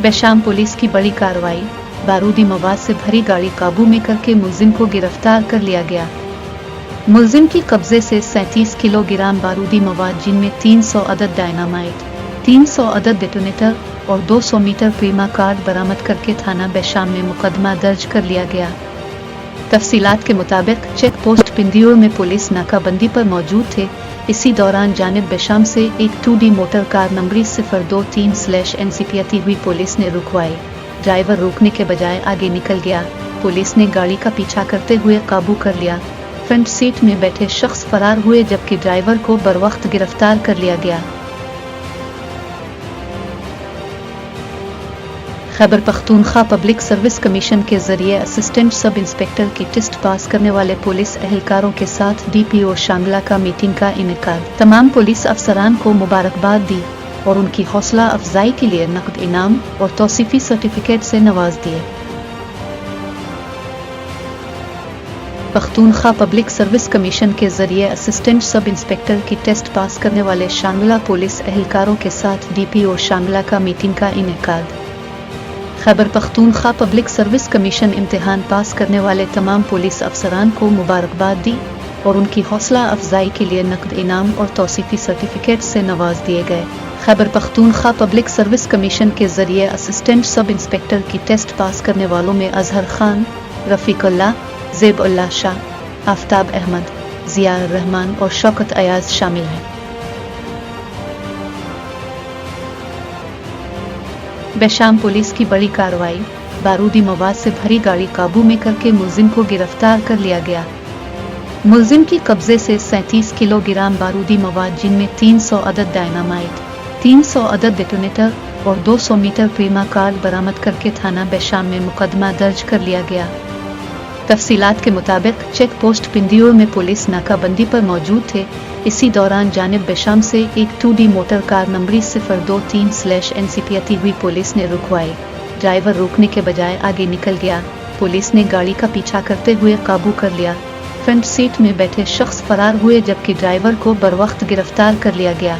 Besham police की बड़ी कार्रवाई, बारूदी मवाद से भरी गाड़ी काबू में करके मुलजिम को गिरफ्तार कर लिया गया। मुलजिम की कब्जे से 37 किलोग्राम बारूदी मवाद जिनमें 300 अदद डायनामाइट, 300 अदद डेटोनेटर और 200 मीटर प्रीमा कार्ड बरामद करके थाना बेशाम में मुकदमा दर्ज कर लिया गया। तफसीलात के मुताबिक चेक पोस्ट पिंदियोर में पुलिस नाकाबंदी पर मौजूद थे। इसी दौरान जानिब बेशाम से एक 2D मोटर कार नंबरी 023/NCP आती हुई पुलिस ने रुकवाई। ड्राइवर रोकने के बजाय आगे निकल गया। पुलिस ने गाड़ी का पीछा करते हुए काबू कर लिया। फ्रंट सीट में बैठे शख्स फरार हुए जबकि ड्राइवर को बरवक्त गिरफ्तार कर लिया गया। Khyber Pakhtunkhwa public service commission के जरिए असिस्टेंट सब इंस्पेक्टर की टेस्ट पास करने वाले पुलिस एहलकारों के साथ DPO शामिला का मीटिंग का इनेकाद। तमाम पुलिस अफसरान को मुबारकबाद दी और उनकी हौसला अफजाई के लिए नकद इनाम और तौसीफी सर्टिफिकेट से नवाज दिए। पख्तूनख्वा पब्लिक सर्विस कमीशन के जरिए असिस्टेंट सब इंस्पेक्टर की टेस्ट पास करने वाले शामिला पुलिस एहलकारों के साथ DPO शामिला का मीटिंग का इनेकाद। Khyber Pakhtunkhwa public service commission इम्तिहान पास करने वाले तमाम पुलिस अफसरान को मुबारकबाद दी और उनकी हौसला अफजाई के लिए नकद इनाम और तौसीफी सर्टिफिकेट से नवाज दिए गए। Khyber Pakhtunkhwa public service commission के जरिए असिस्टेंट सब इंस्पेक्टर की टेस्ट पास करने वालों में अजहर खान, रफीकुल्लाह, ज़ेब-उल्लाह शाह, आफ्ताब अहमद, ज़िया रहमान और शौकत अयाज शामिल हैं। बेशाम पुलिस की बड़ी कार्रवाई, बारूदी मवाद से भरी गाड़ी काबू में करके मुलजिम को गिरफ्तार कर लिया गया। मुलजिम की कब्जे से 37 किलोग्राम बारूदी मवाद जिनमें 300 अदद डायनामाइट, 300 अदद डेटोनेटर और 200 मीटर प्रीमा कार्ड बरामद करके थाना बेशाम में मुकदमा दर्ज कर लिया गया। तफसीलात के मुताबिक चेक पोस्ट पिंदियोर में पुलिस नाकाबंदी पर मौजूद थे। इसी दौरान जानिब बेशाम से एक 2D मोटर कार नंबरी 023/NCP आती हुई पुलिस ने रुकवाई। ड्राइवर रोकने के बजाय आगे निकल गया। पुलिस ने गाड़ी का पीछा करते हुए काबू कर लिया। फ्रंट सीट में बैठे शख्स फरार हुए जबकि ड्राइवर को बरवक्त गिरफ्तार कर लिया गया।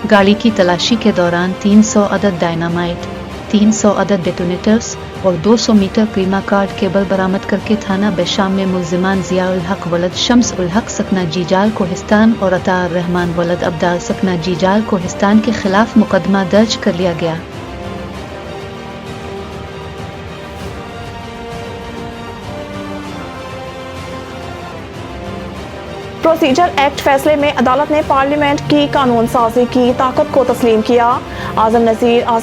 गाड़ी की तलाशी के दौरान 300 अदद डायनामाइट, 300 अदद डेटोनेटर्स और 200 मीटर प्रीमा कार्ड केबल बरामद करके थाना बेशाम में मुलजिमान ज़ियाउल हक वलद शम्स उल हक सकना जीजाल कोहिस्तान और अतार रहमान वलद अब्दाल सकना जीजाल कोहिस्तान के खिलाफ मुकदमा दर्ज कर लिया गया। प्रोसीजर एक्ट फैसले में अदालत ने पार्लियामेंट की कानून साजी की ताकत को तस्लीम किया। आजम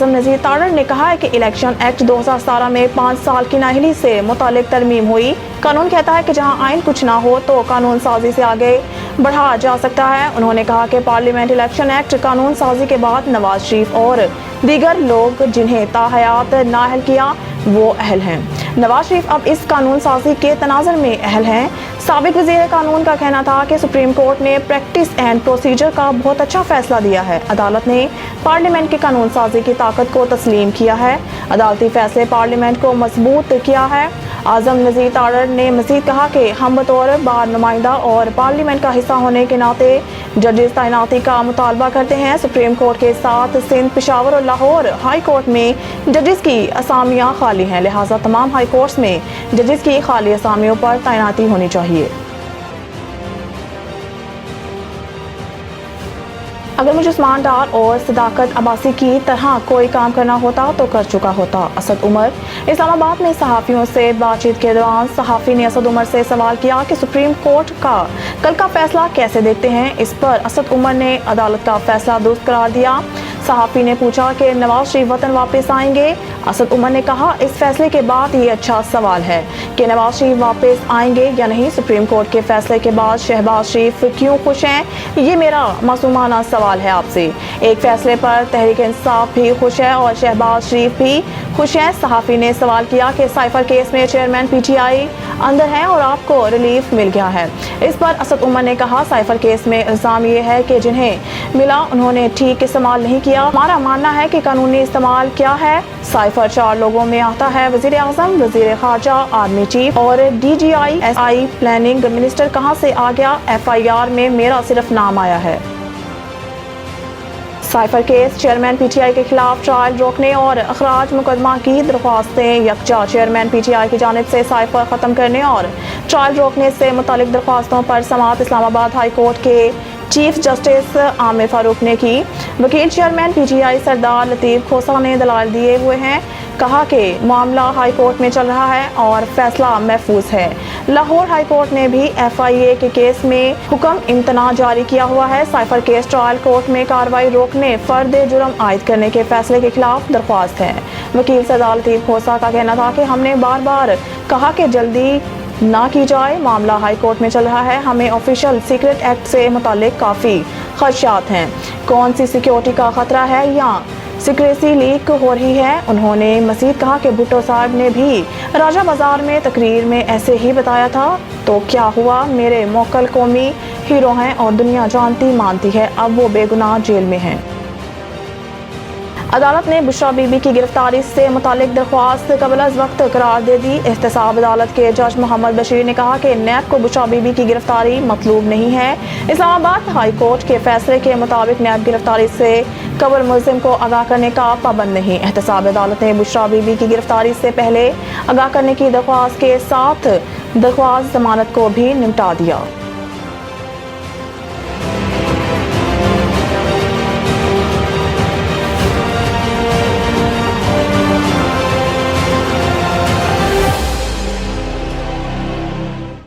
नज़ीर तारड़ ने कहा है कि इलेक्शन एक्ट 2017 में 5 साल की नाअहली से मुतालिक तरमीम हुई। कानून कहता है कि जहां आइन कुछ ना हो तो कानून साजी से आगे बढ़ा जा सकता है। उन्होंने कहा कि पार्लियामेंट इलेक्शन एक्ट कानून साजी के बाद नवाज शरीफ और दीगर लोग जिन्हें ताहयात नाअहल किया वो अहल हैं। नवाज शरीफ अब इस कानून साजी के तनाज़ुर में अहल हैं। साबिक वज़ीर कानून का कहना था कि सुप्रीम कोर्ट ने प्रैक्टिस एंड प्रोसीजर का बहुत अच्छा फैसला दिया है। अदालत ने पार्लियामेंट की कानून साजी की ताकत को तस्लीम किया है। अदालती फैसले पार्लियामेंट को मजबूत किया है। आजम नज़ीर तारड़ ने मज़ीद कहा कि हम बतौर बार नुमाइंदा और पार्लियामेंट का हिस्सा होने के नाते जजेस तैनाती का मुतालबा करते हैं। सुप्रीम कोर्ट के साथ सिंध, पेशावर और लाहौर हाई कोर्ट में जजेस की असामियाँ खाली हैं, लिहाजा तमाम हाई कोर्ट्स में जजेस की खाली असामियों पर तैनाती होनी चाहिए। अगर मुझे उस्मान डार और सदाकत अब्बासी की तरह कोई काम करना होता तो कर चुका होता। असद उमर। इस्लामाबाद में सहाफ़ियों से बातचीत के दौरान सहाफ़ी ने असद उमर से सवाल किया कि सुप्रीम कोर्ट का कल का फैसला कैसे देखते हैं। इस पर असद उमर ने अदालत का फैसला दुरुस्त करार दिया। सहाफ़ी ने पूछा कि नवाज शरीफ वतन वापस आएंगे। असद उमर ने कहा इस फैसले के बाद ये अच्छा सवाल है कि नवाज शरीफ वापस आएंगे या नहीं। सुप्रीम कोर्ट के फैसले के बाद शहबाज शरीफ क्यों खुश हैं, ये मेरा मासूमाना सवाल है आपसे। एक फैसले पर तहरीक इंसाफ भी खुश है और शहबाज शरीफ भी खुश हैं। सहाफ़ी ने सवाल किया कि साइफर केस में चेयरमैन PTI अंदर हैं और आपको रिलीफ मिल गया है। इस पर असद उमर ने कहा साइफर केस में इल्ज़ाम ये है कि जिन्हें मिला उन्होंने ठीक इस्तेमाल नहीं किया। हमारा मानना है कि कानूनी इस्तेमाल क्या है। साइफर 4 लोगों में आता है, वज़ीर आज़म, वज़ीर ख़ारजा, आर्मी चीफ और DGI SI प्लानिंग मिनिस्टर कहाँ से आ गया। FIR में मेरा सिर्फ नाम आया है। साइफर केस चेयरमैन पीटीआई के खिलाफ ट्रायल रोकने और अखराज मुकदमा की दरख्वास्तें यकजा। चेयरमैन पीटीआई की जानिब से साइफर ख़त्म करने और ट्रायल रोकने से मुतालिक दरख्वास्तों पर समाअत इस्लामाबाद हाई कोर्ट के चीफ जस्टिस आमिर फारूक ने की। वकील चेयरमैन पीटीआई सरदार लतीफ़ खोसा ने दलाल दिए हुए हैं। कहा कि मामला हाई कोर्ट में चल रहा है और फैसला महफूज है। लाहौर हाई कोर्ट ने भी FIA के केस में हुक्म इम्तना जारी किया हुआ है। साइफर केस ट्रायल कोर्ट में कार्रवाई रोकने, फर्द जुर्म आयद करने के फैसले के खिलाफ दरख्वास्त है। वकील सरदार लतीफ़ खोसा का कहना था कि हमने बार बार कहा कि जल्दी ना की जाए, मामला हाई कोर्ट में चल रहा है, हमें ऑफिशियल सीक्रेट एक्ट से मुतालिक काफ़ी खदशात हैं। कौन सी सिक्योरिटी का खतरा है या सीक्रेसी लीक हो रही है। उन्होंने मजीद कहा कि भुट्टो साहब ने भी राजा बाजार में तकरीर में ऐसे ही बताया था, तो क्या हुआ, मेरे मोकल कौमी हीरो हैं और दुनिया जानती मानती है, अब वो बेगुनाह जेल में हैं। अदालत ने बुशरा बीबी की गिरफ्तारी से मुतालिक दरख्वास्त कबल अज़ वक्त करार दे दी। एहतसाब अदालत के जज मोहम्मद बशीर ने कहा कि नैब को बुशरा बीबी की गिरफ्तारी मतलूब नहीं है। इस्लामाबाद हाई कोर्ट के फैसले के मुताबिक नैब गिरफ्तारी से कबल मुल्जिम को आगाह करने का पाबंद नहीं। एहतसाब अदालत ने बुशरा बीबी की गिरफ्तारी से पहले आगाह करने की दरख्वास्त के साथ दरख्वास्त जमानत को भी निपटा दिया।